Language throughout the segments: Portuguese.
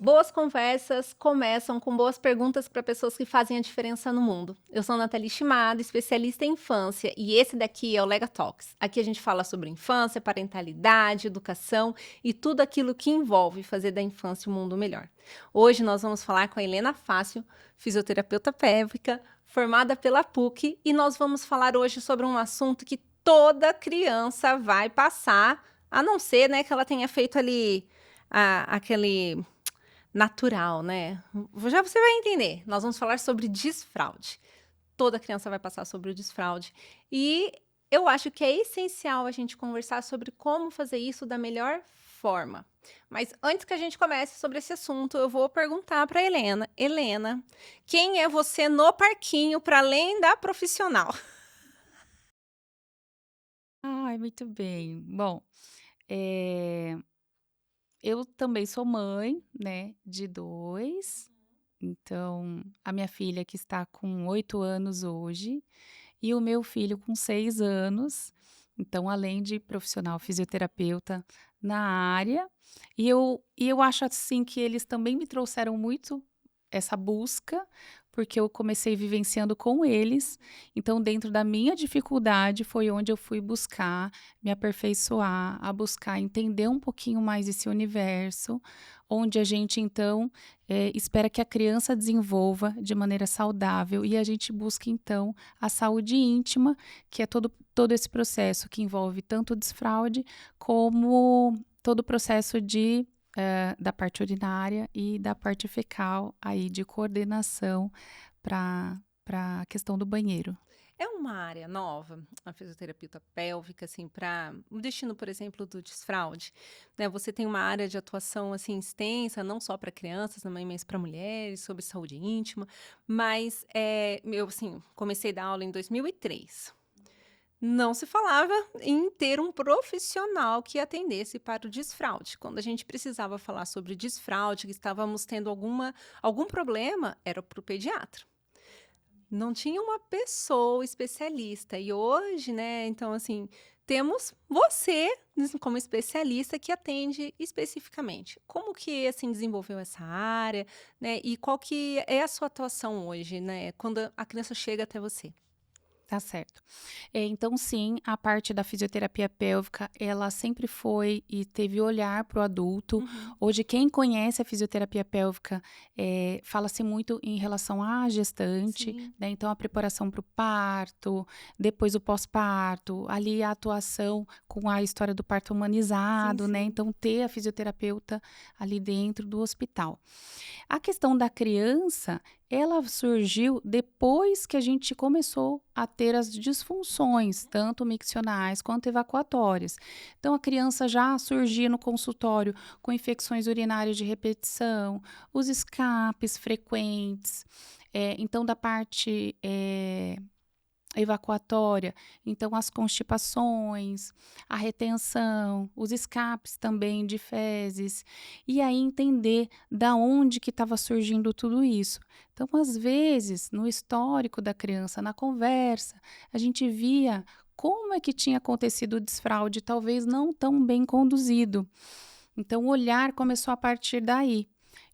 Boas conversas começam com boas perguntas para pessoas que fazem a diferença no mundo. Eu sou Nathalie Shimada, especialista em infância, e esse daqui é o Lega Talks. Aqui a gente fala sobre infância, parentalidade, educação e tudo aquilo que envolve fazer da infância um mundo melhor. Hoje nós vamos falar com a Helena Fácio, fisioterapeuta pélvica, formada pela PUC, e nós vamos falar hoje sobre um assunto que toda criança vai passar, a não ser, né, que ela tenha feito ali aquele natural, né? Já você vai entender. Nós vamos falar sobre desfraude. Toda criança vai passar sobre o desfraude. E eu acho que é essencial a gente conversar sobre como fazer isso da melhor forma. Mas antes que a gente comece sobre esse assunto, eu vou perguntar para Helena. Helena, quem é você no parquinho para além da profissional? Ai, muito bem. Bom, eh, eu também sou mãe, né, de 2. Então, a minha filha que está com 8 anos hoje, e o meu filho com 6 anos. Então, além de profissional fisioterapeuta na área, e eu acho, assim, que eles também me trouxeram muito essa busca, porque eu comecei vivenciando com eles. Então, dentro da minha dificuldade, foi onde eu fui buscar me aperfeiçoar, a buscar entender um pouquinho mais esse universo, onde a gente então, espera que a criança desenvolva de maneira saudável e a gente busca então a saúde íntima, que é todo esse processo que envolve tanto o desfraude, como todo o processo da parte urinária e da parte fecal, aí de coordenação para a questão do banheiro. É uma área nova, a fisioterapeuta pélvica, assim, para o destino, por exemplo, do desfraude, né? Você tem uma área de atuação assim extensa, não só para crianças, também, mas para mulheres, sobre saúde íntima. Mas eu assim comecei a dar aula em 2003. Não se falava em ter um profissional que atendesse para o desfraude. Quando a gente precisava falar sobre desfraude, que estávamos tendo algum problema, era para o pediatra. Não tinha uma pessoa especialista. E hoje, né, então assim, temos você como especialista que atende especificamente. Como que assim desenvolveu essa área, né? E qual que é a sua atuação hoje, né, quando a criança chega até você? Tá certo. Então sim, a parte da fisioterapia pélvica, ela sempre foi e teve olhar para o adulto. Uhum. Hoje quem conhece a fisioterapia pélvica, fala-se muito em relação à gestante, Sim, né, então a preparação para o parto, depois o pós-parto, ali a atuação com a história do parto sim, humanizado, né, sim. então ter a fisioterapeuta ali dentro do hospital. A questão da criança, ela surgiu depois que a gente começou a ter as disfunções, tanto miccionais quanto evacuatórias. Então, a criança já surgia no consultório com infecções urinárias de repetição, os escapes frequentes, então, da parte evacuatória, então as constipações, a retenção, os escapes também de fezes, e aí entender da onde que estava surgindo tudo isso. Então, às vezes, no histórico da criança, na conversa, a gente via como é que tinha acontecido o desfraude, talvez não tão bem conduzido. Então, o olhar começou a partir daí,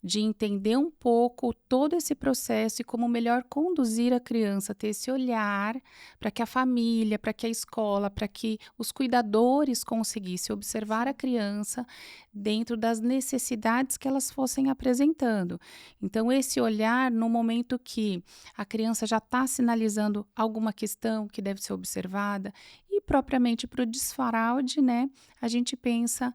de entender um pouco todo esse processo e como melhor conduzir a criança, ter esse olhar para que a família, para que a escola, para que os cuidadores conseguissem observar a Sim. criança dentro das necessidades que elas fossem apresentando. Então, esse olhar no momento que a criança já está sinalizando alguma questão que deve ser observada, e propriamente para o desfaraude, né? A gente pensa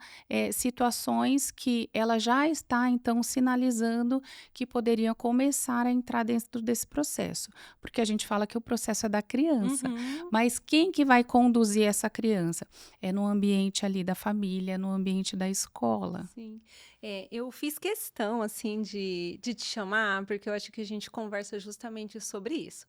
situações que ela já está, então, sinalizando que poderiam começar a entrar dentro desse processo. Porque a gente fala que o processo é da criança, Uhum. mas quem que vai conduzir essa criança? É no ambiente ali da família, no ambiente da escola. Sim. Eu fiz questão, assim, de te chamar, porque eu acho que a gente conversa justamente sobre isso,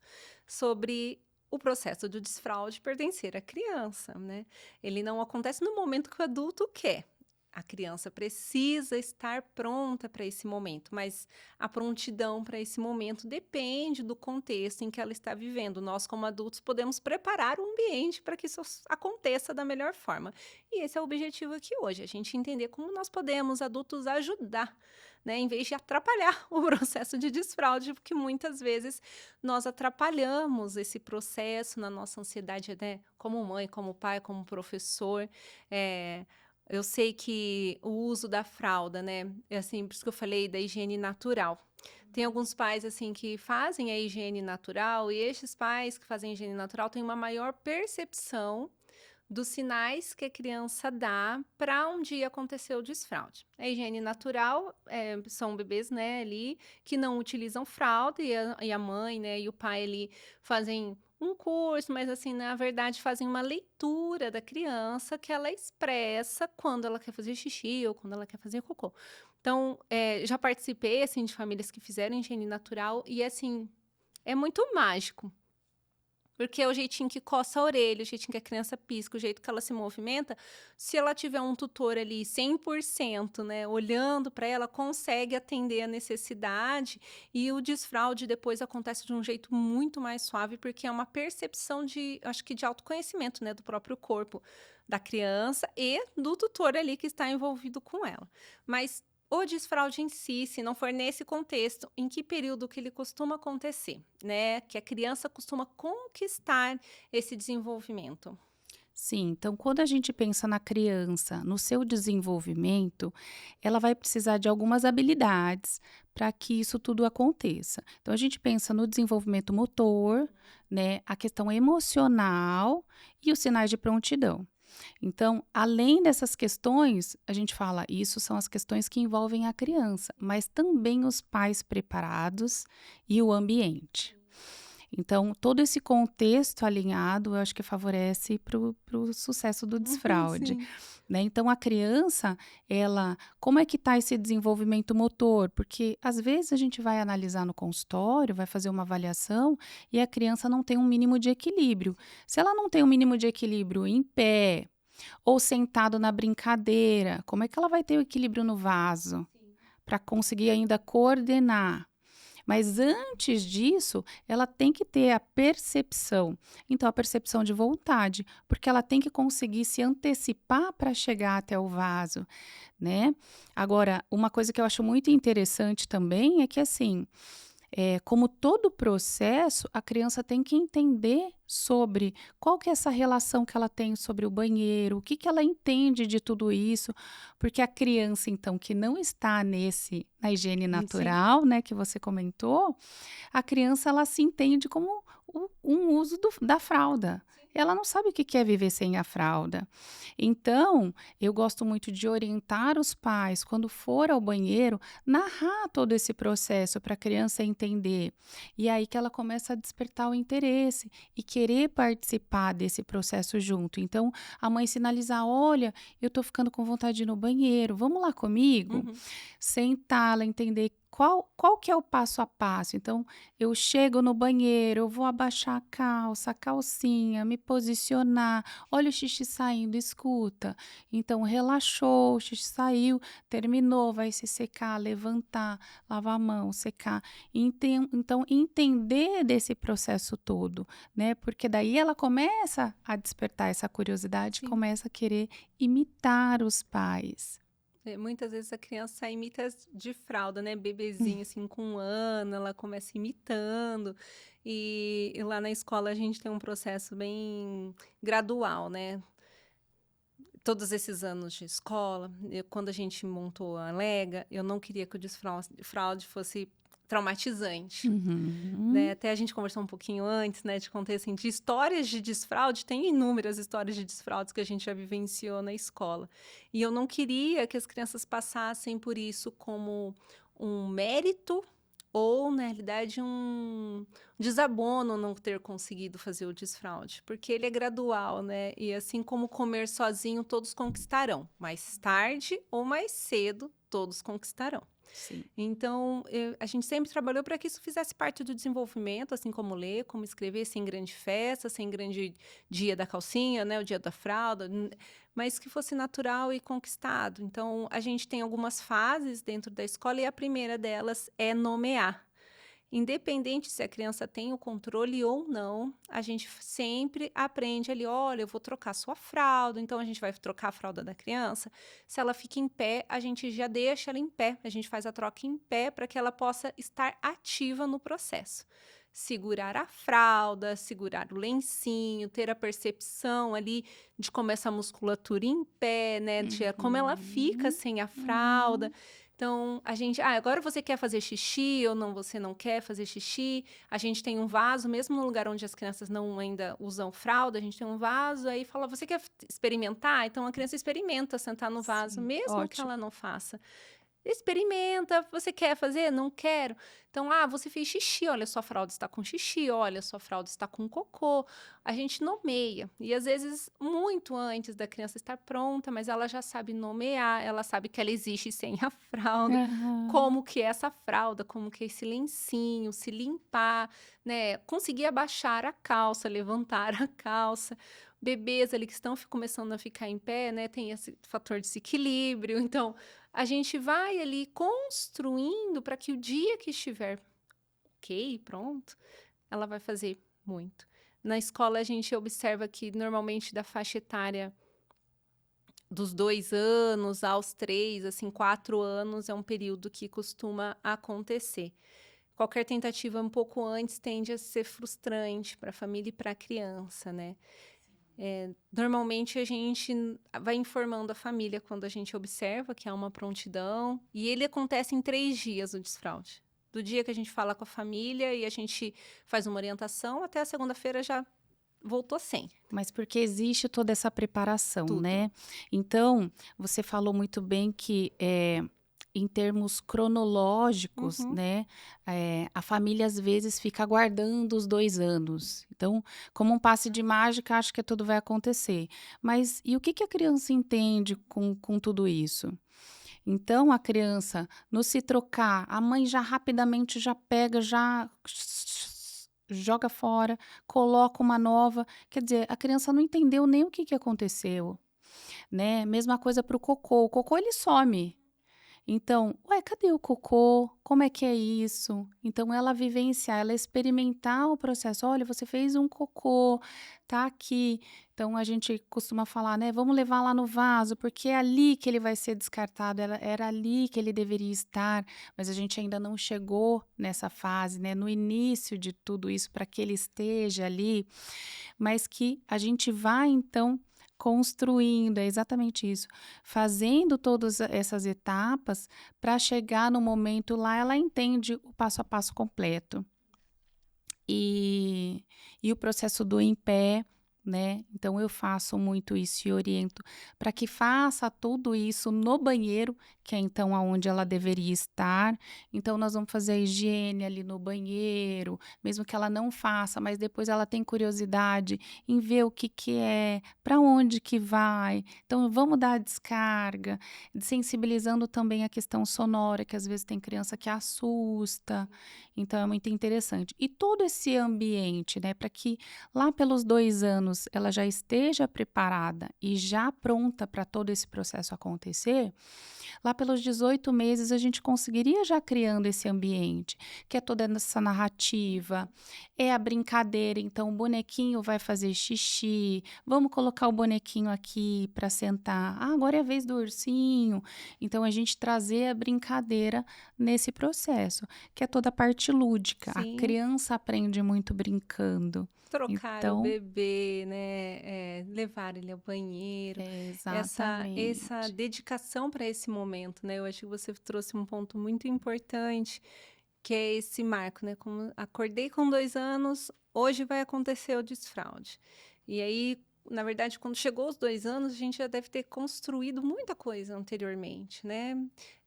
sobre o processo do desfraude pertencer à criança, né? Ele não acontece no momento que o adulto quer. A criança precisa estar pronta para esse momento, mas a prontidão para esse momento depende do contexto em que ela está vivendo. Nós, como adultos, podemos preparar o ambiente para que isso aconteça da melhor forma. E esse é o objetivo aqui hoje, a gente entender como nós podemos, adultos, ajudar, né, em vez de atrapalhar o processo de desfraude, porque muitas vezes nós atrapalhamos esse processo na nossa ansiedade, né, como mãe, como pai, como professor. Eh, eu sei que o uso da fralda, né, é assim, por isso que eu falei da higiene natural. Tem alguns pais, assim, que fazem a higiene natural, e estes pais que fazem a higiene natural têm uma maior percepção dos sinais que a criança dá para um dia acontecer o desfraude. A higiene natural, são bebês, né, ali, que não utilizam fralda, e a mãe, né, e o pai ali fazem um curso, mas assim, na verdade, fazem uma leitura da criança que ela expressa quando ela quer fazer xixi ou quando ela quer fazer cocô. Então, já participei, assim, de famílias que fizeram higiene natural e, assim, é muito mágico. Porque é o jeitinho que coça a orelha, o jeitinho que a criança pisca, o jeito que ela se movimenta. Se ela tiver um tutor ali 100%, né, olhando para ela, consegue atender a necessidade, e o desfraude depois acontece de um jeito muito mais suave, porque é uma percepção de, acho que de autoconhecimento, né, do próprio corpo da criança e do tutor ali que está envolvido com ela. Mas o desfraude em si, se não for nesse contexto, em que período que ele costuma acontecer, né? Que a criança costuma conquistar esse desenvolvimento. Sim, então quando a gente pensa na criança, no seu desenvolvimento, ela vai precisar de algumas habilidades para que isso tudo aconteça. Então a gente pensa no desenvolvimento motor, né, a questão emocional e os sinais de prontidão. Então, além dessas questões, a gente fala, isso são as questões que envolvem a criança, mas também os pais preparados e o ambiente. Então, todo esse contexto alinhado, eu acho que favorece para o sucesso do desfraude, Sim. né. Então a criança, ela como é que está esse desenvolvimento motor? Porque, às vezes, a gente vai analisar no consultório, vai fazer uma avaliação e a criança não tem um mínimo de equilíbrio. Se ela não tem um mínimo de equilíbrio em pé ou sentado na brincadeira, como é que ela vai ter o equilíbrio no vaso para conseguir ainda coordenar? Mas antes disso, ela tem que ter a percepção. Então, a percepção de vontade, porque ela tem que conseguir se antecipar para chegar até o vaso, né? Agora, uma coisa que eu acho muito interessante também é que, assim, como todo processo, a criança tem que entender sobre qual que é essa relação que ela tem sobre o banheiro, o que que ela entende de tudo isso, porque a criança, então, que não está na higiene Sim. natural, né, que você comentou, a criança ela se entende como um uso da fralda. Ela não sabe o que que é viver sem a fralda. Então, eu gosto muito de orientar os pais, quando for ao banheiro, narrar todo esse processo para a criança entender. E aí que ela começa a despertar o interesse e querer participar desse processo junto. Então, a mãe sinalizar: olha, eu estou ficando com vontade de ir no banheiro, vamos lá comigo? Uhum. Sentá-la, entender qual que é o passo a passo. Então, eu chego no banheiro, eu vou abaixar a calcinha, me posicionar, olha o xixi saindo, escuta. Então, relaxou, o xixi saiu, terminou, vai se secar, levantar, lavar a mão, secar. Então, entender desse processo todo, né? Porque daí ela começa a despertar essa curiosidade, Sim. começa a querer imitar os pais. Muitas vezes a criança imita de fralda, né? Bebezinho, assim, com 1 ano, ela começa imitando. E lá na escola a gente tem um processo bem gradual, né? Todos esses anos de escola, quando a gente montou a Lega, eu não queria que o desfraude fosse traumatizante, né? Uhum. Até a gente conversou um pouquinho antes, né, de contar assim, de histórias de desfraude, tem inúmeras histórias de desfraudes que a gente já vivenciou na escola. E eu não queria que as crianças passassem por isso como um mérito ou, na realidade, um desabono não ter conseguido fazer o desfraude, porque ele é gradual, né? E assim como comer sozinho, todos conquistarão. Mais tarde ou mais cedo, todos conquistarão. Sim. Então, a gente sempre trabalhou para que isso fizesse parte do desenvolvimento, assim como ler, como escrever, sem grande festa, sem grande dia da calcinha, né, o dia da fralda, mas que fosse natural e conquistado. Então, a gente tem algumas fases dentro da escola e a primeira delas é nomear. Independente se a criança tem o controle ou não, a gente sempre aprende ali, olha, eu vou trocar sua fralda, então a gente vai trocar a fralda da criança. Se ela fica em pé, a gente já deixa ela em pé, a gente faz a troca em pé para que ela possa estar ativa no processo. Segurar a fralda, segurar o lencinho, ter a percepção ali de como essa musculatura em pé, né? De como ela fica Uhum, sem a fralda. uhum. Então, a gente, agora você quer fazer xixi ou não, você não quer fazer xixi. A gente tem um vaso, mesmo no lugar onde as crianças não ainda usam fralda, a gente tem um vaso, aí fala, você quer experimentar? Então, a criança experimenta sentar no vaso, Sim, mesmo que ótimo. ela não faça. Experimenta, você quer fazer? Não quero. Então, você fez xixi, olha, sua fralda está com xixi, olha, sua fralda está com cocô. A gente nomeia. E às vezes, muito antes da criança estar pronta, mas ela já sabe nomear, ela sabe que ela existe sem a fralda, Aham. como que é essa fralda, como que é esse lencinho, se limpar, né? Conseguir abaixar a calça, levantar a calça. Bebês ali que estão começando a ficar em pé, né? Tem esse fator desequilíbrio. Então, a gente vai ali construindo para que o dia que estiver ok, pronto, ela vai fazer muito. Na escola, a gente observa que normalmente da faixa etária dos 2 anos aos 3, assim, 4 anos é um período que costuma acontecer. Qualquer tentativa um pouco antes tende a ser frustrante para a família e para a criança, né? Normalmente a gente vai informando a família quando a gente observa que há uma prontidão, e ele acontece em 3 dias, o desfraude. Do dia que a gente fala com a família e a gente faz uma orientação, até a segunda-feira já voltou sem. Mas porque existe toda essa preparação, Tudo. né. Então, você falou muito bem que, em termos cronológicos, Uhum. né, a família às vezes fica aguardando os 2 anos. Então, como um passe de mágica, acha que tudo vai acontecer. Mas e o que que a criança entende com tudo isso? Então a criança, no se trocar, a mãe já rapidamente já pega, já joga fora, coloca uma nova. Quer dizer, a criança não entendeu nem o que que aconteceu, né. Mesma coisa para o cocô ele some. Então, ué, cadê o cocô? Como é que é isso? Então, ela vivenciar, ela experimentar o processo. Olha, você fez um cocô, tá aqui. Então, a gente costuma falar, né? Vamos levar lá no vaso, porque é ali que ele vai ser descartado. Era ali que ele deveria estar, mas a gente ainda não chegou nessa fase, né? No início de tudo isso, para que ele esteja ali, mas que a gente vai, então, construindo, é exatamente isso, fazendo todas essas etapas para chegar no momento lá, ela entende o passo a passo completo. E o processo do em pé, né, então eu faço muito isso e oriento para que faça tudo isso no banheiro, que é então aonde ela deveria estar. Então nós vamos fazer a higiene ali no banheiro, mesmo que ela não faça, mas depois ela tem curiosidade em ver o que que é, para onde que vai. Então vamos dar a descarga, sensibilizando também a questão sonora, que às vezes tem criança que assusta. Então é muito interessante. E todo esse ambiente, né, para que lá pelos 2 anos ela já esteja preparada e já pronta para todo esse processo acontecer, lá pelos 18 meses a gente conseguiria já criando esse ambiente, que é toda essa narrativa, é a brincadeira, então o bonequinho vai fazer xixi, vamos colocar o bonequinho aqui para sentar, agora é a vez do ursinho. Então a gente trazer a brincadeira nesse processo, que é toda a parte lúdica, a Sim. criança aprende muito brincando. Trocar o Então bebê, né, levar ele ao banheiro, essa exatamente. dedicação para esse momento, né, eu acho que você trouxe um ponto muito importante, que é esse marco, né, como acordei com 2 anos, hoje vai acontecer o desfraude. E aí, na verdade, quando chegou os 2 anos, a gente já deve ter construído muita coisa anteriormente, né,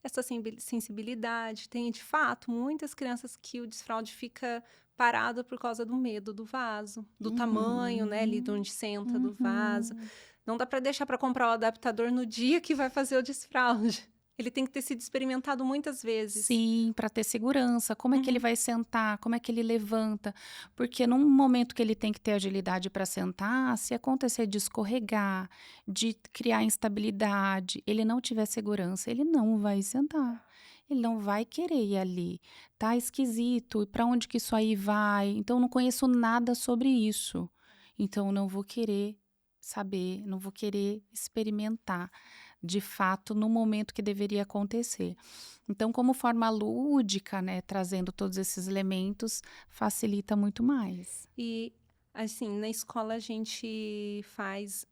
essa sensibilidade. Tem, de fato, muitas crianças que o desfraude fica parado por causa do medo do vaso, do tamanho, né, ali de Uhum, onde senta do vaso. uhum. Não dá para deixar para comprar o adaptador no dia que vai fazer o desfraude. Ele tem que ter sido experimentado muitas vezes. Sim, para ter segurança. Como é que ele Uhum. vai sentar? Como é que ele levanta? Porque num momento que ele tem que ter agilidade para sentar, se acontecer de escorregar, de criar instabilidade, ele não tiver segurança, ele não vai sentar. ele não vai querer ir ali. Tá esquisito, e para onde que isso aí vai? Então eu não conheço nada sobre isso. Então eu não vou querer saber, não vou querer experimentar, de fato, no momento que deveria acontecer. Então, como forma lúdica, né, trazendo todos esses elementos, facilita muito mais. E, assim, na escola a gente faz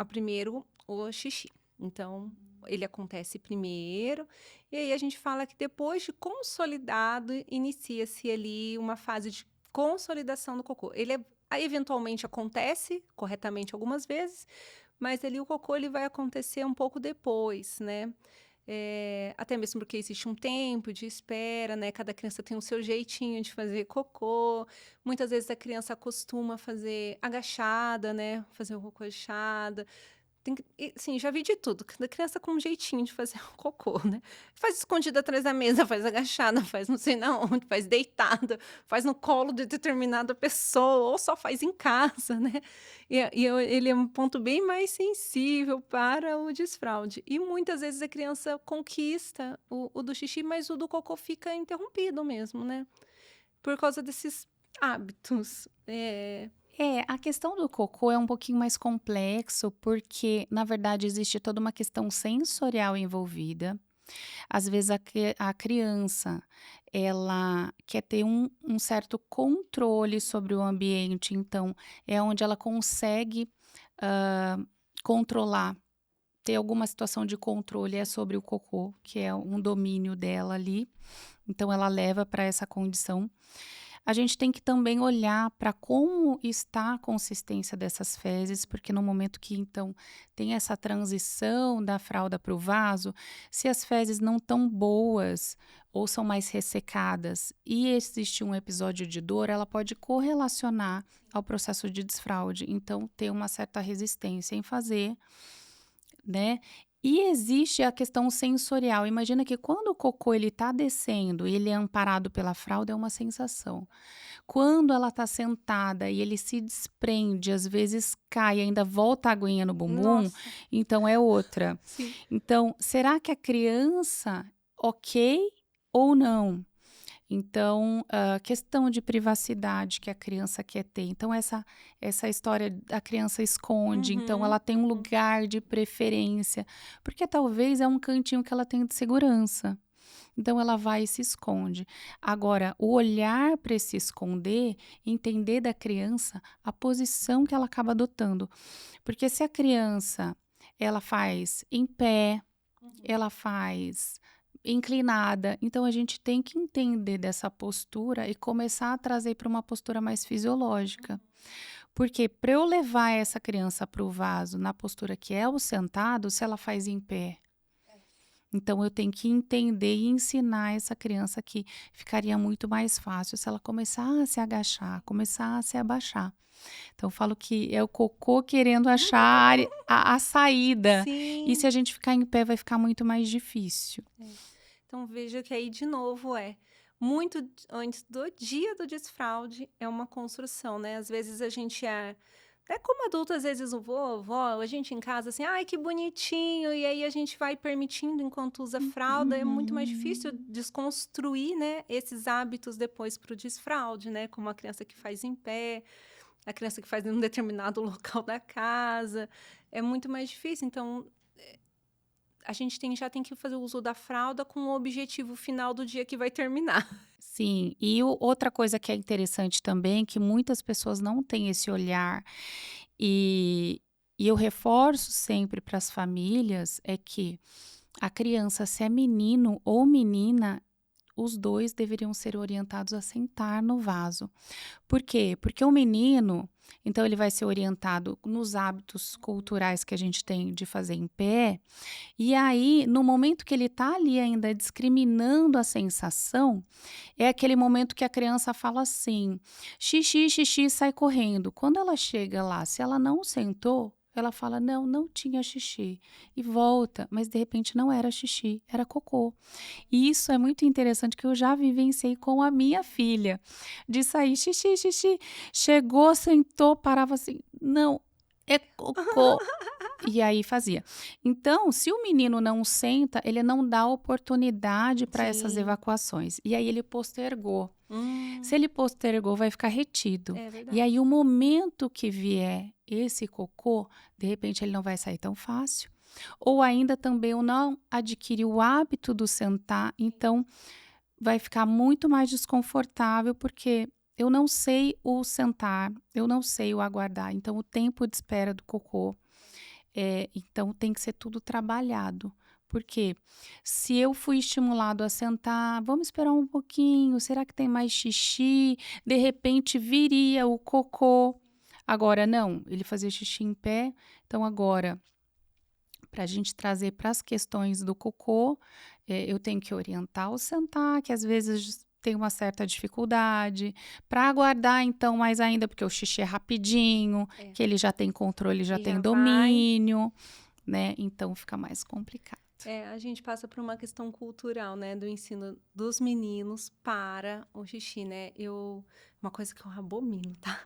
primeiro o xixi. Então, ele acontece primeiro, e aí a gente fala que depois de consolidado, inicia-se ali uma fase de consolidação do cocô. Aí, eventualmente acontece corretamente algumas vezes, mas ali o cocô ele vai acontecer um pouco depois, né? Até mesmo porque existe um tempo de espera, né? Cada criança tem o seu jeitinho de fazer cocô. Muitas vezes a criança acostuma fazer agachada, né? Fazer o cocô agachada. Sim, já vi de tudo. Cada criança com um jeitinho de fazer o cocô, né? Faz escondida atrás da mesa, faz agachada, faz não sei na onde, faz deitada, faz no colo de determinada pessoa, ou só faz em casa, né? Ele é um ponto bem mais sensível para o desfraude. E muitas vezes a criança conquista o do xixi, mas o do cocô fica interrompido mesmo, né? Por causa desses hábitos. A questão do cocô é um pouquinho mais complexo, porque, na verdade, existe toda uma questão sensorial envolvida. Às vezes a criança, ela quer ter um certo controle sobre o ambiente, então é onde ela consegue, controlar, ter alguma situação de controle é sobre o cocô, que é um domínio dela ali, então ela leva para essa condição. A gente tem que também olhar para como está a consistência dessas fezes, porque no momento que então tem essa transição da fralda para o vaso, se as fezes não estão boas ou são mais ressecadas e existe um episódio de dor, ela pode correlacionar ao processo de desfraude, então ter uma certa resistência em fazer, né? E existe a questão sensorial. Imagina que quando o cocô ele tá descendo e ele é amparado pela fralda, é uma sensação. Quando ela tá sentada e ele se desprende, às vezes cai e ainda volta a aguinha no bumbum, Nossa, então é outra. sim. Então, será que a criança ok ou não? Então, a questão de privacidade que a criança quer ter. Então, essa história da criança esconde, então Uhum, ela tem um uhum. lugar de preferência, porque talvez é um cantinho que ela tem de segurança. Então, ela vai e se esconde. Agora, o olhar para se esconder, entender da criança a posição que ela acaba adotando. Porque se a criança, ela faz em pé, ela faz inclinada, então a gente tem que entender dessa postura e começar a trazer para uma postura mais fisiológica. Porque para eu levar essa criança para o vaso na postura que é o sentado, se ela faz em pé, então eu tenho que entender e ensinar essa criança que ficaria muito mais fácil se ela começar a se agachar, começar a se abaixar. Então eu falo que é o cocô querendo achar a saída. E se Sim. a gente ficar em pé vai ficar muito mais difícil. Então veja que aí de novo muito antes do dia do desfraude é uma construção, né? Às vezes a gente até como adulto, às vezes o vovó, a gente em casa assim, ai que bonitinho, e aí a gente vai permitindo enquanto usa fralda, é muito mais difícil desconstruir, né, esses hábitos depois para o desfraude, né? Como a criança que faz em pé, a criança que faz em um determinado local da casa, é muito mais difícil. Então a gente já tem que fazer o uso da fralda com o objetivo final do dia que vai terminar. Sim, e outra coisa que é interessante também, que muitas pessoas não têm esse olhar, e, e eu reforço sempre para as famílias, é que a criança, se é menino ou menina, os dois deveriam ser orientados a sentar no vaso. Por quê? Porque o menino, então ele vai ser orientado nos hábitos culturais que a gente tem de fazer em pé, e aí, no momento que ele está ali ainda discriminando a sensação, é aquele momento que a criança fala assim: xixi, xixi, sai correndo. Quando ela chega lá, se ela não sentou, ela fala: não, não tinha xixi. E volta, mas de repente não era xixi, era cocô. E isso é muito interessante que eu já vivenciei com a minha filha, de sair xixi, xixi, chegou, sentou, parava assim: não, é cocô. E aí fazia. Então, se o menino não senta, ele não dá oportunidade para essas Sim. evacuações. E aí ele postergou. Se Hum, ele postergou, vai ficar retido. é E verdade. aí, o momento que vier esse cocô, de repente ele não vai sair tão fácil. Ou ainda também eu não adquiri o hábito do sentar, então vai ficar muito mais desconfortável, porque eu não sei o sentar, eu não sei o aguardar. Então, o tempo de espera do cocô, então tem que ser tudo trabalhado. Porque se eu fui estimulado a sentar, vamos esperar um pouquinho, será que tem mais xixi? De repente viria o cocô. Agora não, ele fazia xixi em pé, então agora para a gente trazer para as questões do cocô, eu tenho que orientar o sentar, que às vezes tem uma certa dificuldade, para aguardar então mais ainda, porque o xixi é rapidinho, É. que ele já tem controle, já E tem já vai. domínio, né? Então fica mais complicado. A gente passa por uma questão cultural, né, do ensino dos meninos para o xixi, né? Uma coisa que eu abomino, tá?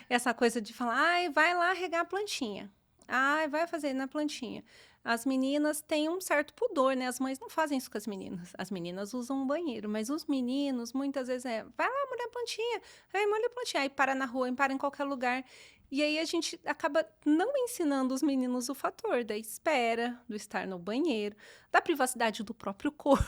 Essa coisa de falar, ai, vai lá regar a plantinha. Ai, vai fazer na plantinha. As meninas têm um certo pudor, né? As mães não fazem isso com as meninas. As meninas usam um banheiro, mas os meninos, muitas vezes, vai lá molhar a plantinha. Aí molha a plantinha. Aí para na rua, para em qualquer lugar. E aí a gente acaba não ensinando os meninos o fator da espera, do estar no banheiro, da privacidade do próprio corpo,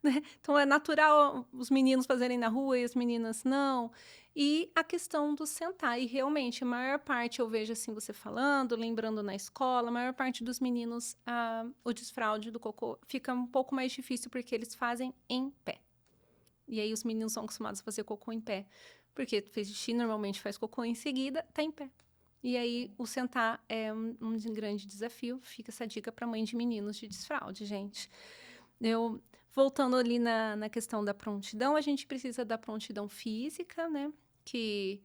né? Então é natural os meninos fazerem na rua e as meninas não. E a questão do sentar. E realmente, a maior parte, eu vejo assim você falando, lembrando na escola, a maior parte dos meninos, o desfraude do cocô fica um pouco mais difícil porque eles fazem em pé. E aí os meninos são acostumados a fazer cocô em pé. Porque fez xixi, normalmente faz cocô em seguida, tá em pé. E aí o sentar é um grande desafio. Fica essa dica para mãe de meninos de desfraude, gente. Eu, voltando ali na questão da prontidão, a gente precisa da prontidão física, né? Que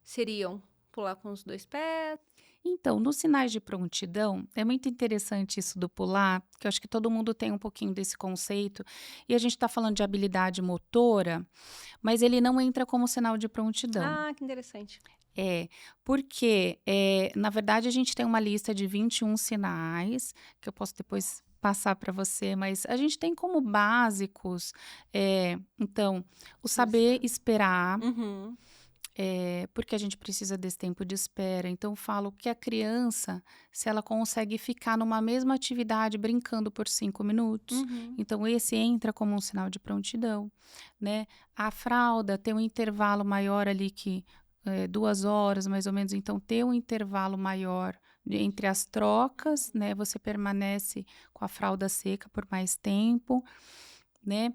seriam pular com os dois pés. Então, nos sinais de prontidão, é muito interessante isso do pular, que eu acho que todo mundo tem um pouquinho desse conceito, e a gente está falando de habilidade motora, mas ele não entra como sinal de prontidão. Ah, que interessante. É, porque, na verdade, a gente tem uma lista de 21 sinais, que eu posso depois passar para você, mas a gente tem como básicos, então, o saber Lista. esperar, Uhum. porque a gente precisa desse tempo de espera. Então, eu falo que a criança, se ela consegue ficar numa mesma atividade brincando por 5 minutos, Uhum. então esse entra como um sinal de prontidão, né? A fralda tem um intervalo maior ali que 2 horas mais ou menos, então ter um intervalo maior entre as trocas, né? Você permanece com a fralda seca por mais tempo, né?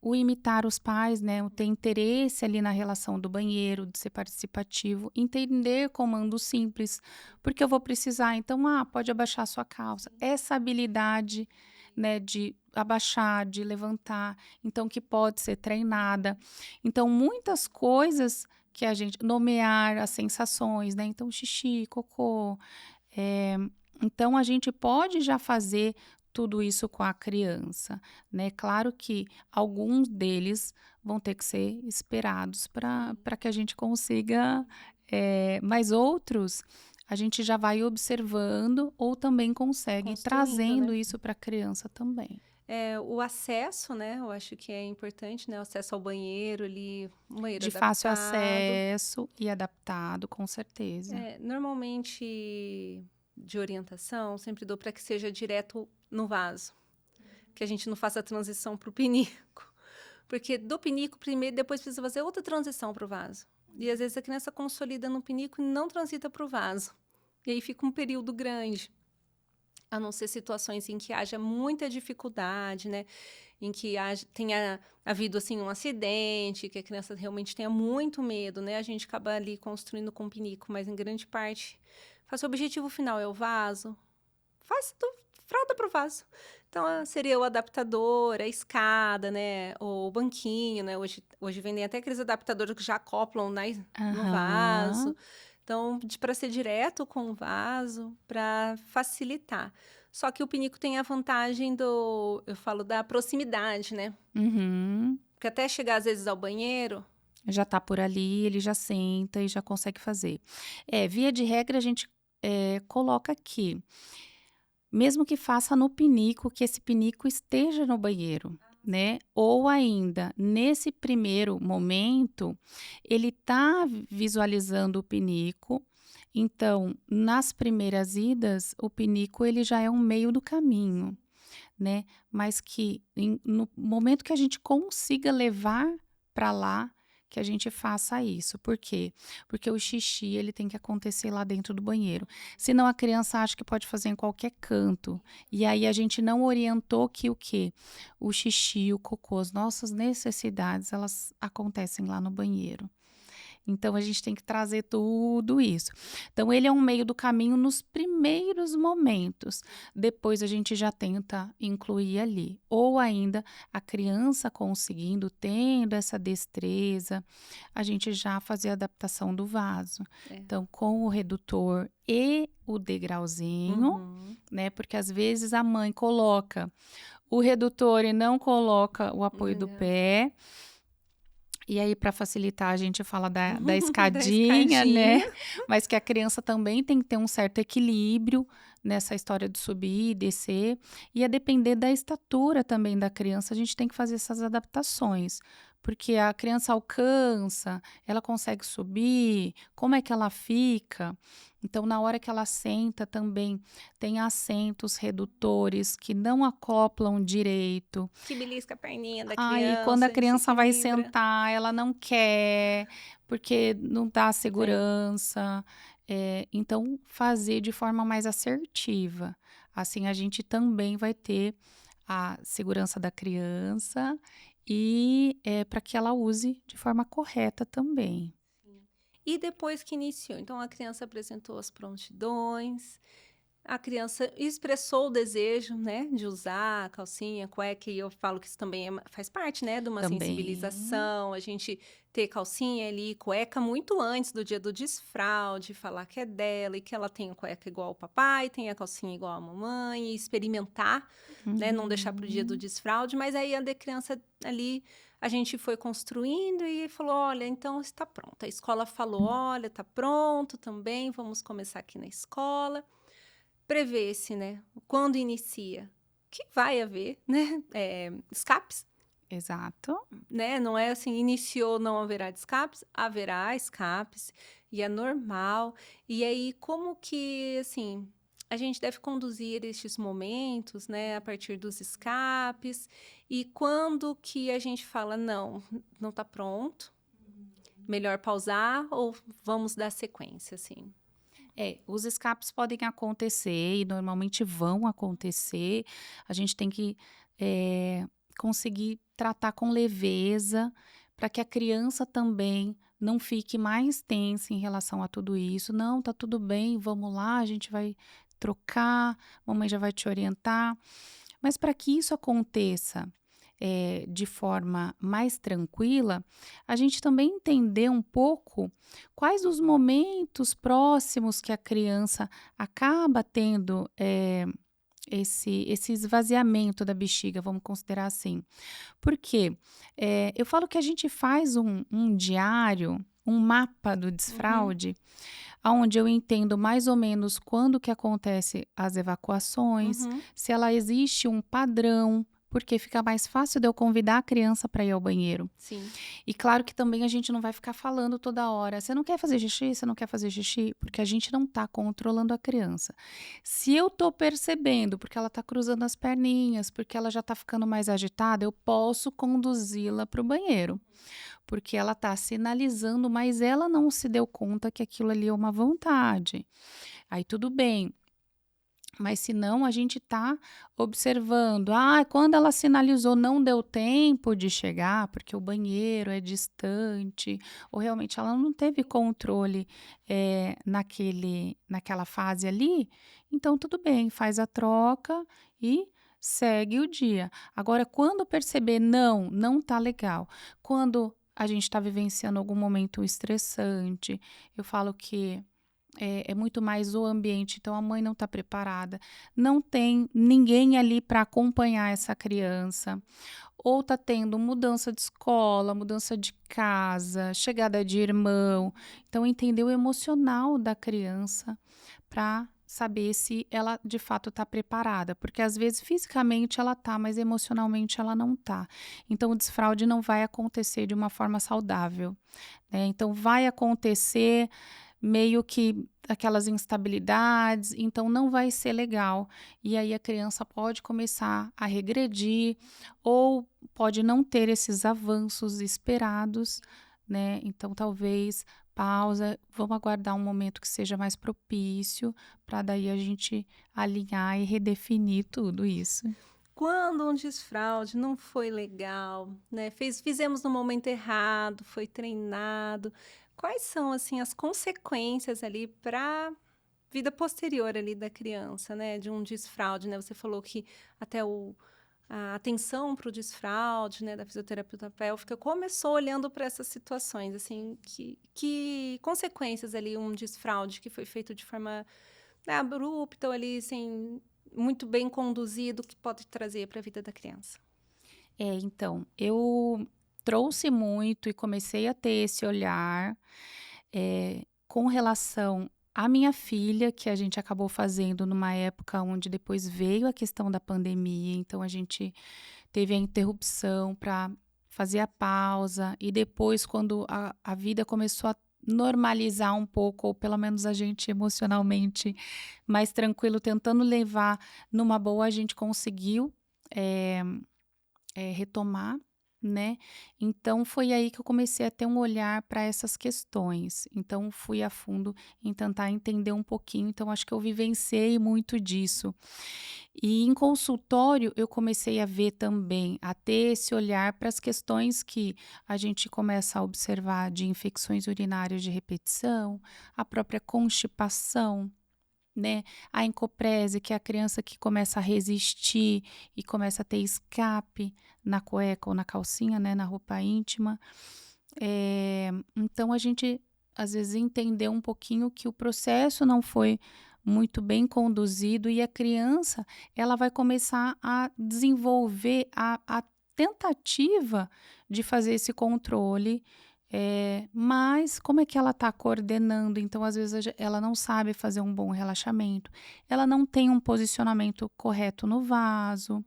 O imitar os pais, né? O ter interesse ali na relação do banheiro, de ser participativo, entender comandos simples, porque eu vou precisar, então, pode abaixar a sua calça. Essa habilidade, né, de abaixar, de levantar, então, que pode ser treinada. Então, muitas coisas que a gente nomear as sensações, né? Então, xixi, cocô, eh, então a gente pode já fazer tudo isso com a criança, né? Claro que alguns deles vão ter que ser esperados para que a gente consiga, mas outros a gente já vai observando ou também consegue ir Construindo, trazendo né? isso para a criança também. O acesso, né? Eu acho que é importante, né? O acesso ao banheiro ali, um banheiro De fácil adaptado. acesso e adaptado, com certeza. Normalmente, de orientação, sempre dou para que seja direto no vaso. Que a gente não faça a transição para o pinico. Porque do pinico, primeiro, depois precisa fazer outra transição para o vaso. E às vezes a criança consolida no pinico e não transita para o vaso. E aí fica um período grande. A não ser situações em que haja muita dificuldade, né? Em que tenha havido assim um acidente, que a criança realmente tenha muito medo, né? A gente acaba ali construindo com pinico, mas em grande parte, o objetivo final é o vaso, faz do fralda para o vaso. Então, seria o adaptador, a escada, né? O banquinho, né? Hoje vendem até aqueles adaptadores que já acoplam no Aham. vaso. Então, para ser direto com o vaso, para facilitar. Só que o pinico tem a vantagem eu falo da proximidade, né? Uhum. Porque até chegar às vezes ao banheiro, Já tá por ali, ele já senta e já consegue fazer. Via de regra, a gente coloca aqui, mesmo que faça no pinico, que esse pinico esteja no banheiro, né? Ou ainda, nesse primeiro momento, ele tá visualizando o pinico, então, nas primeiras idas, o pinico ele já é um meio do caminho, né? Mas que no momento que a gente consiga levar para lá, que a gente faça isso. Por quê? Porque o xixi ele tem que acontecer lá dentro do banheiro. Senão a criança acha que pode fazer em qualquer canto. E aí a gente não orientou que o quê? O xixi, o cocô, as nossas necessidades, elas acontecem lá no banheiro. Então, a gente tem que trazer tudo isso. Então, ele é um meio do caminho nos primeiros momentos. Depois, a gente já tenta incluir ali. Ou ainda, a criança conseguindo, tendo essa destreza, a gente já fazer a adaptação do vaso. Então, com o redutor e o degrauzinho, né? Porque às vezes a mãe coloca o redutor e não coloca o apoio do pé. E aí, para facilitar, a gente fala da escadinha, né? Mas que a criança também tem que ter um certo equilíbrio nessa história de subir e descer. E a depender da estatura também da criança, a gente tem que fazer essas adaptações. Porque a criança alcança, ela consegue subir, como é que ela fica? Então, na hora que ela senta também, tem assentos redutores que não acoplam direito. Que belisca a perninha da Aí, quando a criança, criança vai desequilibra. sentar, ela não quer, porque não dá segurança. Então, fazer de forma mais assertiva. Assim, a gente também vai ter a segurança da criança e para que ela use de forma correta também. E depois que iniciou, então a criança apresentou as prontidões, a criança expressou o desejo, né, de usar a calcinha, cueca, e eu falo que isso também faz parte, né, de uma Também. sensibilização, a gente ter calcinha ali, cueca muito antes do dia do desfraude, falar que é dela e que ela tem a cueca igual ao papai, tem a calcinha igual à mamãe, e experimentar, né, não deixar para o dia do desfraude, mas aí a criança ali, a gente foi construindo e falou, olha, então está pronto. A escola falou, olha, está pronto também, vamos começar aqui na escola. Prevê-se, né, quando inicia, que vai haver, né, escapes, Exato. né, não é assim, iniciou, não haverá escapes, e é normal. E aí, como que, assim, a gente deve conduzir estes momentos, né, a partir dos escapes, e quando que a gente fala, não está pronto, melhor pausar, ou vamos dar sequência, assim? Os escapes podem acontecer e normalmente vão acontecer. A gente tem que conseguir tratar com leveza para que a criança também não fique mais tensa em relação a tudo isso. Não, tá tudo bem, vamos lá, a gente vai trocar, mamãe já vai te orientar. Mas para que isso aconteça de forma mais tranquila, a gente também entender um pouco quais os momentos próximos que a criança acaba tendo esse esvaziamento da bexiga, vamos considerar assim. Porque eu falo que a gente faz um diário, um mapa do desfraude, onde eu entendo mais ou menos quando que acontece as evacuações, se ela existe um padrão, porque fica mais fácil de eu convidar a criança para ir ao banheiro. Sim. E claro que também a gente não vai ficar falando toda hora, você não quer fazer xixi? Você não quer fazer xixi? Porque a gente não está controlando a criança. Se eu estou percebendo, porque ela está cruzando as perninhas, porque ela já está ficando mais agitada, eu posso conduzi-la para o banheiro. Porque ela está sinalizando, mas ela não se deu conta que aquilo ali é uma vontade. Aí tudo bem. Mas se não, a gente está observando. Quando ela sinalizou, não deu tempo de chegar, porque o banheiro é distante, ou realmente ela não teve controle naquela fase ali, então tudo bem, faz a troca e segue o dia. Agora, quando perceber, não tá legal. Quando a gente está vivenciando algum momento estressante, eu falo que é muito mais o ambiente, então a mãe não está preparada, não tem ninguém ali para acompanhar essa criança, ou tá tendo mudança de escola, mudança de casa, chegada de irmão. Então, entender o emocional da criança para saber se ela de fato está preparada, porque às vezes fisicamente ela tá, mas emocionalmente ela não tá. Então, o desfraude não vai acontecer de uma forma saudável, né? Então, vai acontecer meio que aquelas instabilidades, então não vai ser legal. E aí a criança pode começar a regredir ou pode não ter esses avanços esperados, né? Então talvez pausa, vamos aguardar um momento que seja mais propício para daí a gente alinhar e redefinir tudo isso. Quando um desfraude não foi legal, né? Fizemos no momento errado, foi treinado. Quais são assim as consequências ali para vida posterior ali da criança, né? De um desfraude, né? Você falou que até a atenção para o desfraude, né, da fisioterapeuta pélvica começou olhando para essas situações, assim, que consequências ali um desfraude que foi feito de forma, né, abrupta ou ali, assim, muito bem conduzido, que pode trazer para a vida da criança? Então, eu trouxe muito e comecei a ter esse olhar, com relação à minha filha, que a gente acabou fazendo numa época onde depois veio a questão da pandemia, então a gente teve a interrupção para fazer a pausa, e depois, quando a vida começou a normalizar um pouco, ou pelo menos a gente emocionalmente mais tranquilo, tentando levar numa boa, a gente conseguiu. eh, retomar, né. Então foi aí que eu comecei a ter um olhar para essas questões. Então fui a fundo em tentar entender um pouquinho, então acho que eu vivenciei muito disso. E em consultório eu comecei a ver também, a ter esse olhar para as questões que a gente começa a observar de infecções urinárias de repetição, a própria constipação, né, a encoprese, que é a criança que começa a resistir e começa a ter escape na cueca ou na calcinha, né, na roupa íntima. Então a gente, às vezes, entendeu um pouquinho que o processo não foi muito bem conduzido e a criança, ela vai começar a desenvolver a tentativa de fazer esse controle, mas como é que ela está coordenando? Então, às vezes, ela não sabe fazer um bom relaxamento, ela não tem um posicionamento correto no vaso,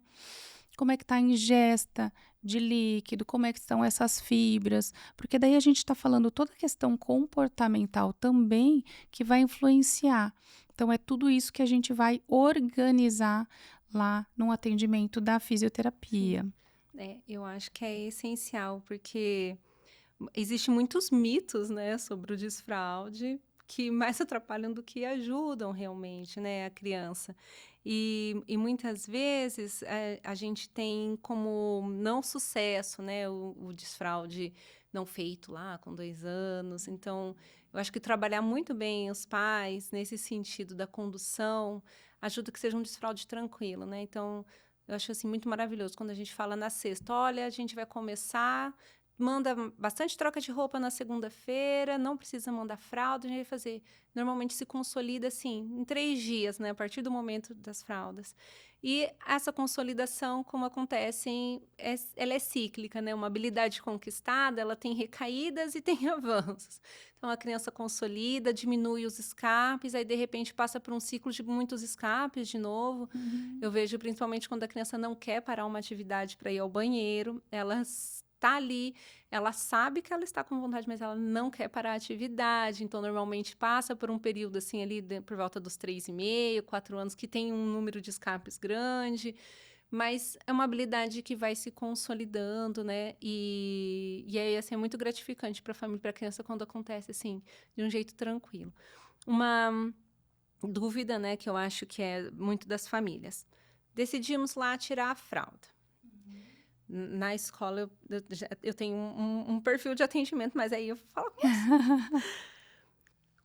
como é que está a ingesta de líquido, como é que estão essas fibras, porque daí a gente está falando toda a questão comportamental também que vai influenciar. Então, é tudo isso que a gente vai organizar lá no atendimento da Sim. fisioterapia. Eu acho que é essencial, porque existem muitos mitos, né, sobre o desfraude que mais atrapalham do que ajudam realmente, né, a criança. E muitas vezes a gente tem como não sucesso, né, o desfraude não feito lá com 2 anos. Então, eu acho que trabalhar muito bem os pais nesse sentido da condução ajuda que seja um desfraude tranquilo, né? Então, eu acho assim muito maravilhoso quando a gente fala na sexta, olha, a gente vai começar, manda bastante troca de roupa na segunda-feira, não precisa mandar fralda, a gente vai fazer. Normalmente se consolida assim, em 3 dias, né? A partir do momento das fraldas. E essa consolidação, como acontece, ela é cíclica, né? Uma habilidade conquistada, ela tem recaídas e tem avanços. Então, a criança consolida, diminui os escapes, aí, de repente, passa por um ciclo de muitos escapes de novo. Uhum. Eu vejo principalmente quando a criança não quer parar uma atividade para ir ao banheiro, ela está ali, ela sabe que ela está com vontade, mas ela não quer parar a atividade. Então, normalmente passa por um período assim ali por volta dos 3,5, 4 anos, que tem um número de escapes grande, mas é uma habilidade que vai se consolidando, né? E aí, assim, é muito gratificante para a família, para a criança, quando acontece assim, de um jeito tranquilo. Uma dúvida, né, que eu acho que é muito das famílias. Decidimos lá tirar a fralda. Na escola, eu tenho um perfil de atendimento, mas aí eu falo com você.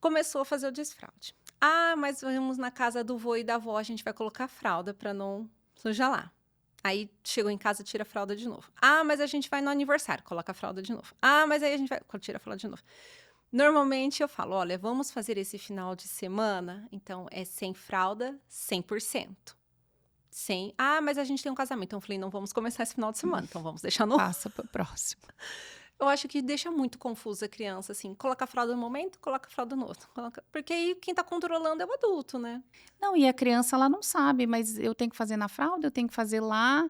Começou a fazer o desfraude. Ah, mas vamos na casa do vô e da avó, a gente vai colocar fralda para não sujar lá. Aí chegou em casa, tira a fralda de novo. Ah, mas a gente vai no aniversário, coloca a fralda de novo. Ah, mas aí a gente vai, tira a fralda de novo. Normalmente eu falo, olha, vamos fazer esse final de semana, então é sem fralda 100%. Sem, mas a gente tem um casamento. Então eu falei, não vamos começar esse final de semana, então vamos deixar no. Passa para o próximo. Eu acho que deixa muito confusa a criança, assim. Coloca a fralda no momento, coloca a fralda no outro. Porque aí quem tá controlando é o adulto, né? Não, e a criança ela não sabe, mas eu tenho que fazer na fralda, eu tenho que fazer lá.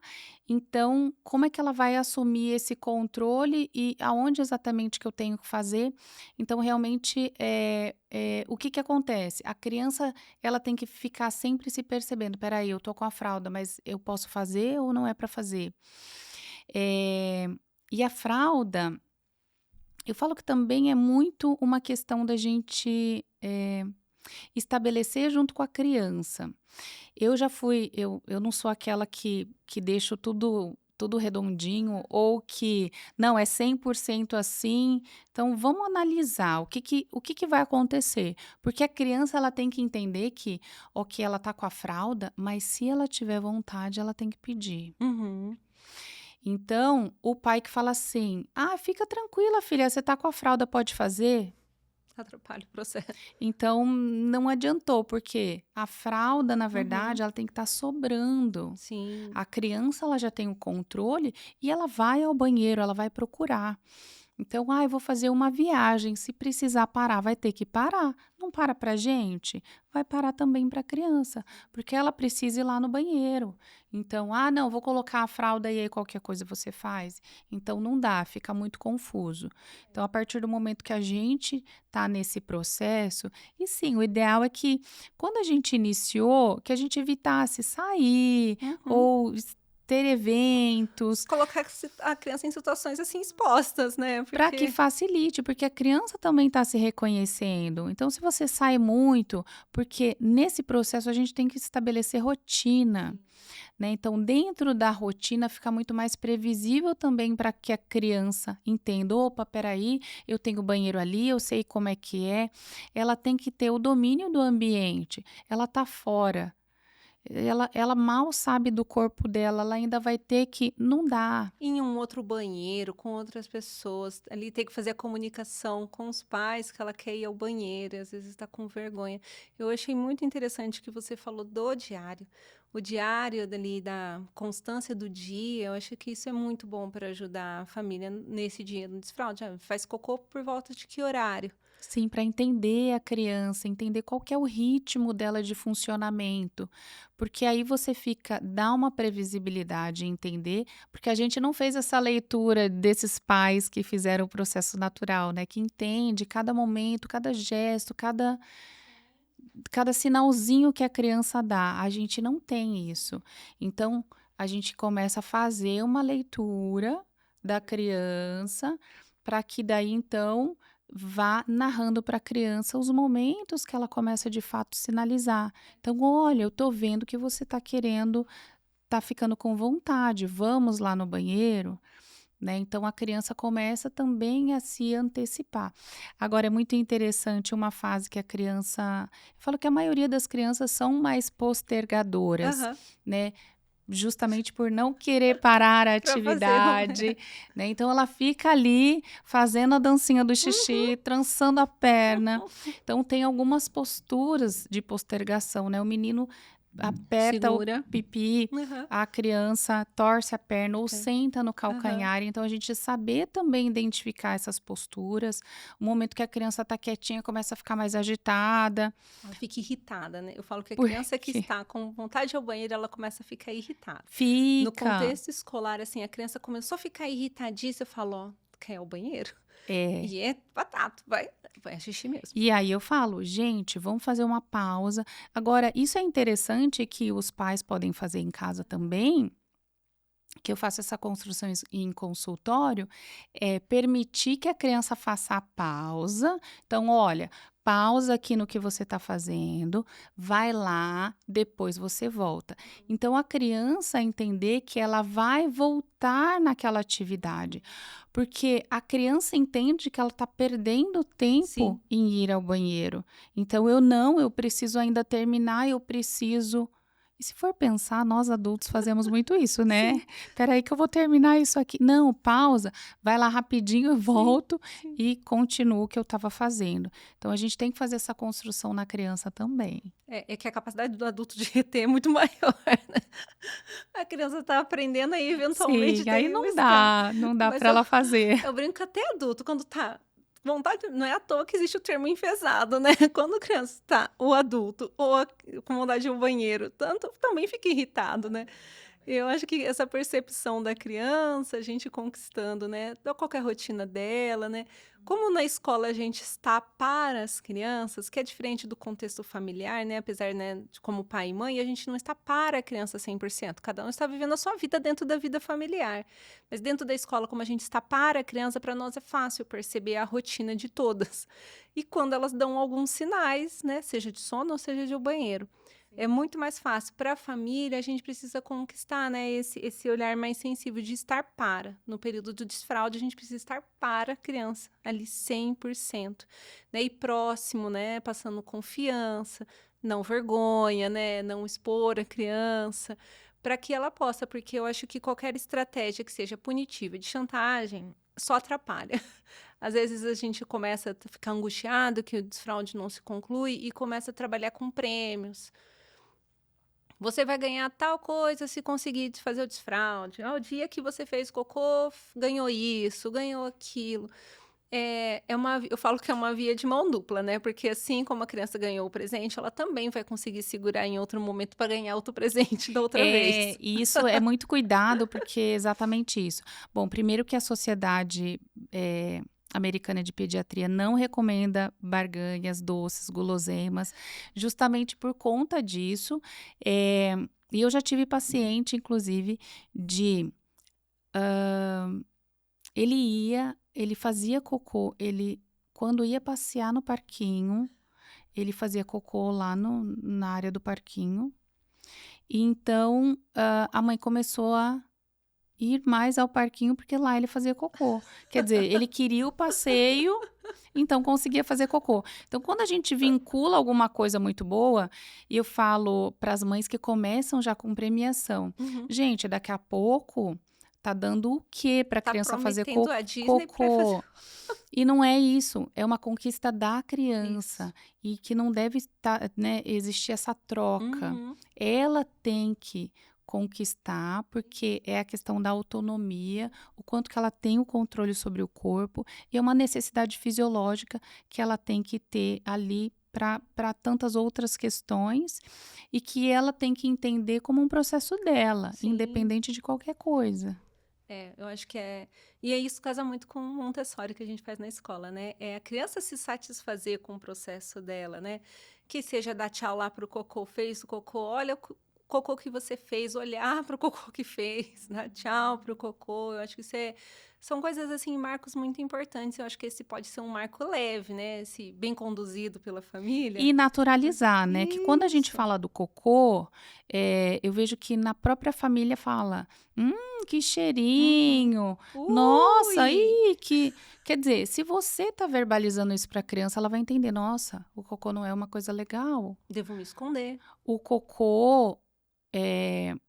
Então, como é que ela vai assumir esse controle e aonde exatamente que eu tenho que fazer? Então, realmente, o que que acontece? A criança, ela tem que ficar sempre se percebendo, espera aí, eu tô com a fralda, mas eu posso fazer ou não é para fazer? Eh, e a fralda, eu falo que também é muito uma questão da gente, estabelecer junto com a criança. Eu não sou aquela que deixo tudo redondinho ou que não é 100% assim. Então vamos analisar o que que vai acontecer, porque a criança ela tem que entender que, ok, ela tá com a fralda, mas se ela tiver vontade ela tem que pedir. Uhum. Então, o pai que fala assim: "Ah, fica tranquila filha, você tá com a fralda, pode fazer?". Atrapalha o processo. Então, não adiantou, porque a fralda, na Uhum. verdade, ela tem que estar sobrando. Sim. A criança, ela já tem o controle e ela vai ao banheiro, ela vai procurar. Então, eu vou fazer uma viagem, se precisar parar, vai ter que parar. Não para pra gente? Vai parar também para a criança, porque ela precisa ir lá no banheiro. Então, não, vou colocar a fralda e aí qualquer coisa você faz. Então, não dá, fica muito confuso. Então, a partir do momento que a gente tá nesse processo, e sim, o ideal é que quando a gente iniciou, que a gente evitasse sair Uhum. ou ter eventos, Colocar a criança em situações assim expostas, né? para que Porque. facilite, porque a criança também está se reconhecendo. Então, se você sai muito, porque nesse processo a gente tem que estabelecer rotina, né? Então, dentro da rotina fica muito mais previsível também para que a criança entenda: opa, peraí, eu tenho banheiro ali, eu sei como é que é. Ela tem que ter o domínio do ambiente, ela está fora. Ela mal sabe do corpo dela, ela ainda vai ter que. Não dá. Em um outro banheiro, com outras pessoas, ali tem que fazer a comunicação com os pais, que ela quer ir ao banheiro, e às vezes está com vergonha. Eu achei muito interessante que você falou do diário. O diário dali da constância do dia, eu acho que isso é muito bom para ajudar a família nesse dia no desfraude. Faz cocô por volta de que horário? Sim, para entender a criança, entender qual que é o ritmo dela de funcionamento, porque aí você dá uma previsibilidade em entender, porque a gente não fez essa leitura desses pais que fizeram o processo natural, né, que entende cada momento, cada gesto, cada sinalzinho que a criança dá, a gente não tem isso. Então, a gente começa a fazer uma leitura da criança, para que daí então vá narrando para a criança os momentos que ela começa de fato sinalizar. Então, olha, eu tô vendo que você tá querendo, tá ficando com vontade, vamos lá no banheiro, né? Então a criança começa também a se antecipar. Agora é muito interessante uma fase que a criança, eu falo que a maioria das crianças são mais postergadoras, Aham. né? Justamente por não querer parar a Para fazer. atividade, né? Então ela fica ali fazendo a dancinha do Uhum. xixi, trançando a perna. Então tem algumas posturas de postergação, né? O menino aperta o Segura. pipi, Aham. a criança torce a perna ou Ok. senta no Aham. calcanhar. Então a gente saber também identificar essas posturas. O momento que a criança está quietinha começa a ficar mais agitada. Ela fica irritada, né? Eu falo que a criança que Porque está com vontade de ir ao banheiro, ela começa a ficar irritada. No fica. contexto escolar, assim, a criança começou a ficar irritadíssima, eu falo, ó, quer ir ao banheiro? É. E é batata, vai xixi mesmo. E aí eu falo, gente, vamos fazer uma pausa. Agora, isso é interessante que os pais podem fazer em casa também, que eu faço essa construção em consultório, é permitir que a criança faça a pausa. Então, olha, pausa aqui no que você está fazendo, vai lá, depois você volta. Então, a criança entender que ela vai voltar naquela atividade, porque a criança entende que ela está perdendo tempo Sim. em ir ao banheiro. Então, eu preciso ainda terminar, eu preciso E se for pensar, nós adultos fazemos muito isso, né? Sim, Espera aí que eu vou terminar isso aqui. Não, pausa, vai lá rapidinho, eu sim, volto sim. e continuo o que eu estava fazendo. Então, a gente tem que fazer essa construção na criança também. É que a capacidade do adulto de reter é muito maior, né. A criança tá aprendendo, aí Sim, eventualmente aí tem um não escape. dá, não dá Mas para ela fazer. eu brinco que até adulto, quando tá vontade, não é à toa que existe o termo enfesado, né. Quando criança tá, o adulto, ou com vontade de ir ao banheiro, tanto também fica irritado, né. Eu acho que essa percepção da criança, a gente conquistando, né, qual que é a rotina dela, né, como na escola a gente está para as crianças, que é diferente do contexto familiar, né, apesar, né, de como pai e mãe, a gente não está para a criança 100%, cada um está vivendo a sua vida dentro da vida familiar. Mas dentro da escola, como a gente está para a criança, para nós é fácil perceber a rotina de todas. E quando elas dão alguns sinais, né, seja de sono ou seja de ir ao banheiro. É muito mais fácil. Para a família, a gente precisa conquistar, né, esse olhar mais sensível de estar para. No período do desfraude, a gente precisa estar para a criança, ali 100%. Né, e próximo, né, passando confiança, não vergonha, né, não expor a criança, para que ela possa, porque eu acho que qualquer estratégia que seja punitiva, de chantagem, só atrapalha. Às vezes a gente começa a ficar angustiado que o desfraude não se conclui e começa a trabalhar com prêmios. Você vai ganhar tal coisa se conseguir fazer o desfraude. O dia que você fez cocô, ganhou isso, ganhou aquilo. Eu falo que é uma via de mão dupla, né? Porque assim como a criança ganhou o presente, ela também vai conseguir segurar em outro momento para ganhar outro presente da outra É, vez. e isso é muito cuidado, porque é exatamente isso. Bom, primeiro que a Sociedade Americana de Pediatria não recomenda barganhas, doces, guloseimas, justamente por conta disso. E eu já tive paciente, inclusive, de ele fazia cocô, quando ia passear no parquinho, ele fazia cocô lá na área do parquinho. E então, a mãe começou a ir mais ao parquinho, porque lá ele fazia cocô. Quer dizer, ele queria o passeio, então conseguia fazer cocô. Então, quando a gente vincula alguma coisa muito boa, e eu falo para as mães que começam já com premiação: Uhum. gente, daqui a pouco tá dando o quê para a Tá criança fazer prometendo a Disney para fazer cocô? E não é isso, é uma conquista da isso. criança e que não deve estar, né, existir essa troca. Uhum. Ela tem que conquistar, porque é a questão da autonomia, o quanto que ela tem o controle sobre o corpo, e é uma necessidade fisiológica que ela tem que ter ali para tantas outras questões, e que ela tem que entender como um processo dela, Sim. independente de qualquer coisa. Eu acho que é. E aí isso casa muito com o Montessori que a gente faz na escola, né? É a criança se satisfazer com o processo dela, né? Que seja dar tchau lá pro cocô, fez o cocô, olha o cocô que você fez, olhar pro cocô que fez, dar tchau pro cocô. Eu acho que são coisas assim, marcos muito importantes. Eu acho que esse pode ser um marco leve, né? Esse bem conduzido pela família. E naturalizar, né, que quando a gente Isso. fala do cocô, eu vejo que na própria família fala: que Uhum. cheirinho, nossa, Ui! ih, que" quer dizer, se você tá verbalizando isso para a criança, ela vai entender: "Nossa, o cocô não é uma coisa legal. Devo me esconder. O cocô,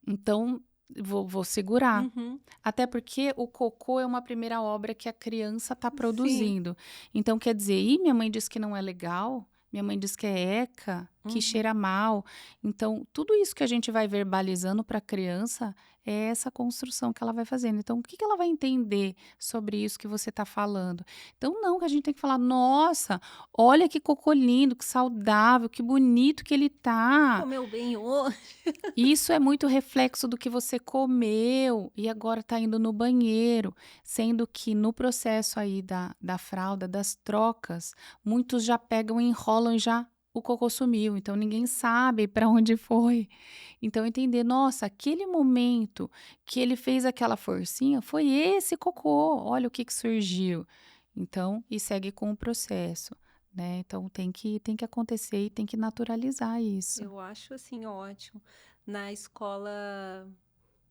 então vou segurar". Uhum. Até porque o cocô é uma primeira obra que a criança está Sim. produzindo. Então, quer dizer, "Ih, minha mãe disse que não é legal, minha mãe diz que é eca, que Uhum. cheira mal". Então, tudo isso que a gente vai verbalizando para a criança é essa construção que ela vai fazendo. Então, o que que ela vai entender sobre isso que você está falando? Então, não, que a gente tem que falar: "Nossa, olha que cocô lindo, que saudável, que bonito que ele tá". Comeu bem hoje. Isso é muito reflexo do que você comeu e agora está indo no banheiro, sendo que no processo aí da fralda, das trocas, muitos já pegam e enrolam e já o cocô sumiu, então ninguém sabe para onde foi. Então entender, nossa, aquele momento que ele fez aquela forcinha foi esse cocô, olha o que que surgiu. Então, e segue com o processo, né? Então tem que acontecer e tem que naturalizar isso. Eu acho, assim, ótimo. Na escola,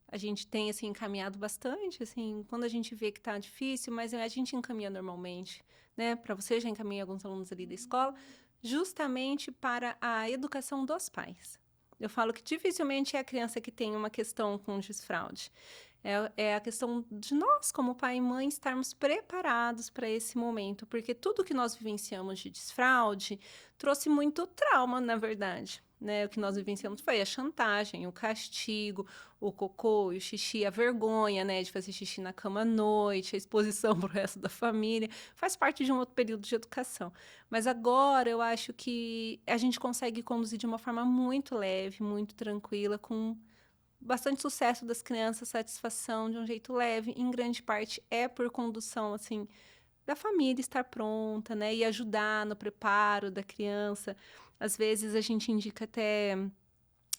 a gente tem, assim, encaminhado bastante, assim, quando a gente vê que tá difícil, mas a gente encaminha normalmente, né? Para você, já encaminha alguns alunos ali da escola, justamente para a educação dos pais. Eu falo que dificilmente é a criança que tem uma questão com desfraude. É a questão de nós, como pai e mãe, estarmos preparados para esse momento, porque tudo que nós vivenciamos de desfraude trouxe muito trauma, na verdade. Né? O que nós vivenciamos foi a chantagem, o castigo, o cocô, o xixi, a vergonha, né, de fazer xixi na cama à noite, a exposição para o resto da família. Faz parte de um outro período de educação. Mas agora eu acho que a gente consegue conduzir de uma forma muito leve, muito tranquila, com bastante sucesso das crianças, satisfação de um jeito leve. Em grande parte é por condução, assim, da família estar pronta, né? E ajudar no preparo da criança. Às vezes a gente indica até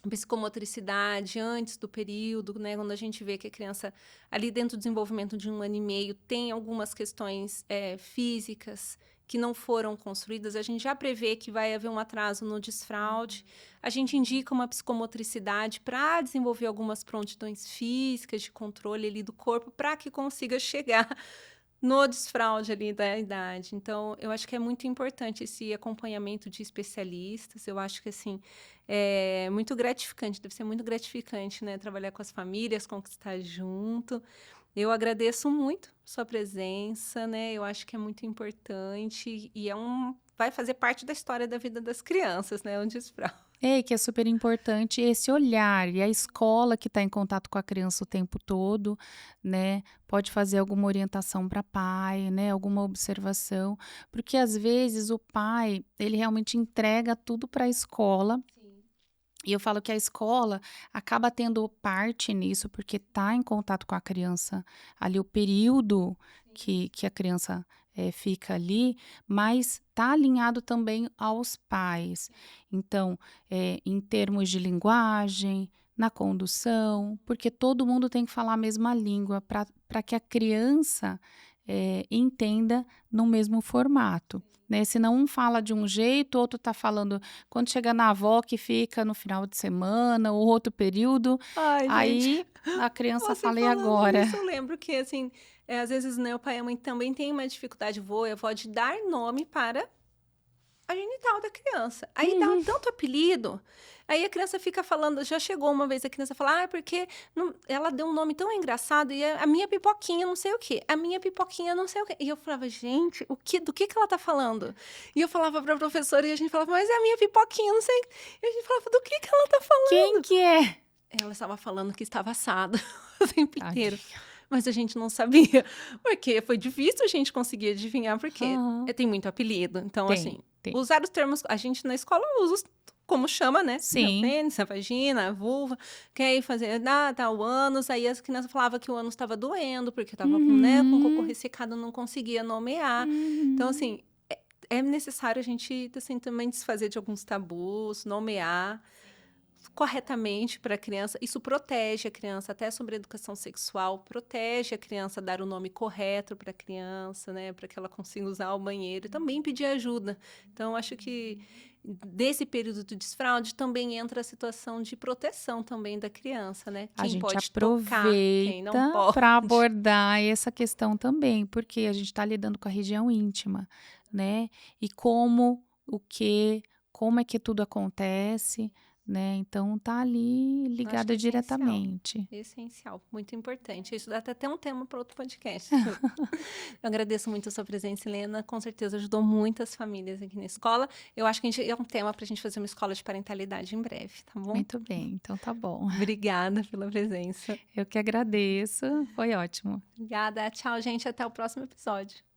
psicomotricidade antes do período, né? Quando a gente vê que a criança, ali dentro do desenvolvimento de 1 ano e meio, tem algumas questões físicas que não foram construídas, a gente já prevê que vai haver um atraso no desfraude. A gente indica uma psicomotricidade para desenvolver algumas prontidões físicas de controle ali do corpo para que consiga chegar no desfraude ali da idade. Então, eu acho que é muito importante esse acompanhamento de especialistas. Eu acho que, assim, é muito gratificante, deve ser muito gratificante, né? Trabalhar com as famílias, conquistar junto. Eu agradeço muito sua presença, né? Eu acho que é muito importante e vai fazer parte da história da vida das crianças, né? Um desfraude. É, que é super importante esse olhar, e a escola que está em contato com a criança o tempo todo, né, pode fazer alguma orientação para pai, né, alguma observação, porque às vezes o pai, ele realmente entrega tudo para a escola, Sim. e eu falo que a escola acaba tendo parte nisso, porque está em contato com a criança ali o período que a criança fica ali, mas está alinhado também aos pais. Então, em termos de linguagem, na condução, porque todo mundo tem que falar a mesma língua para que a criança entenda no mesmo formato. Né? Senão um fala de um jeito, outro está falando quando chega na avó que fica no final de semana ou outro período, Ai, gente, aí a criança você fala: "E falando agora?" isso, eu lembro que, assim, às vezes, né, o pai e a mãe também têm uma dificuldade, vô e avó, de dar nome para a genital da criança. Aí dá Uhum. tanto apelido, aí a criança fica falando, já chegou uma vez a criança falar, porque ela deu um nome tão engraçado, e a minha pipoquinha não sei o quê, a minha pipoquinha não sei o quê. E eu falava, gente, do que ela tá falando? E eu falava pra professora, e a gente falava, mas é a minha pipoquinha, não sei. E a gente falava, do que ela tá Quem falando? que é? Ela estava falando que estava assado o tempo inteiro. Tadinha. Mas a gente não sabia, porque foi difícil a gente conseguir adivinhar, porque Aham. tem muito apelido. Então, assim, Tem. usar os termos, a gente na escola usa como chama, né? O Sim. pênis, a vagina, a vulva, quer ir fazer, tá, o ânus. Aí as crianças falavam que o ânus estava doendo, porque estava com, né, com cocô Uhum. ressecado, não conseguia nomear. Então, Uhum. assim, é necessário a gente, assim, também desfazer de alguns tabus, nomear corretamente para a criança. Isso protege a criança, até sobre a educação sexual, protege a criança, dar o nome correto para a criança, né, para que ela consiga usar o banheiro e também pedir ajuda. Então, acho que desse período do desfraude também entra a situação de proteção também da criança, né? A Quem gente pode tocar, quem não aproveita pode. para abordar essa questão também, porque a gente está lidando com a região íntima, né? E como é que tudo acontece, né? Então tá ali Acho que ligada é essencial. diretamente. Essencial, muito importante. Isso dá até um tema para outro podcast. Eu agradeço muito a sua presença, Helena. Com certeza ajudou muitas famílias aqui na escola. Eu acho que é um tema para a gente fazer uma escola de parentalidade em breve, tá bom? Muito bem, então tá bom. Obrigada pela presença. Eu que agradeço, foi ótimo. Obrigada. Tchau, gente. Até o próximo episódio.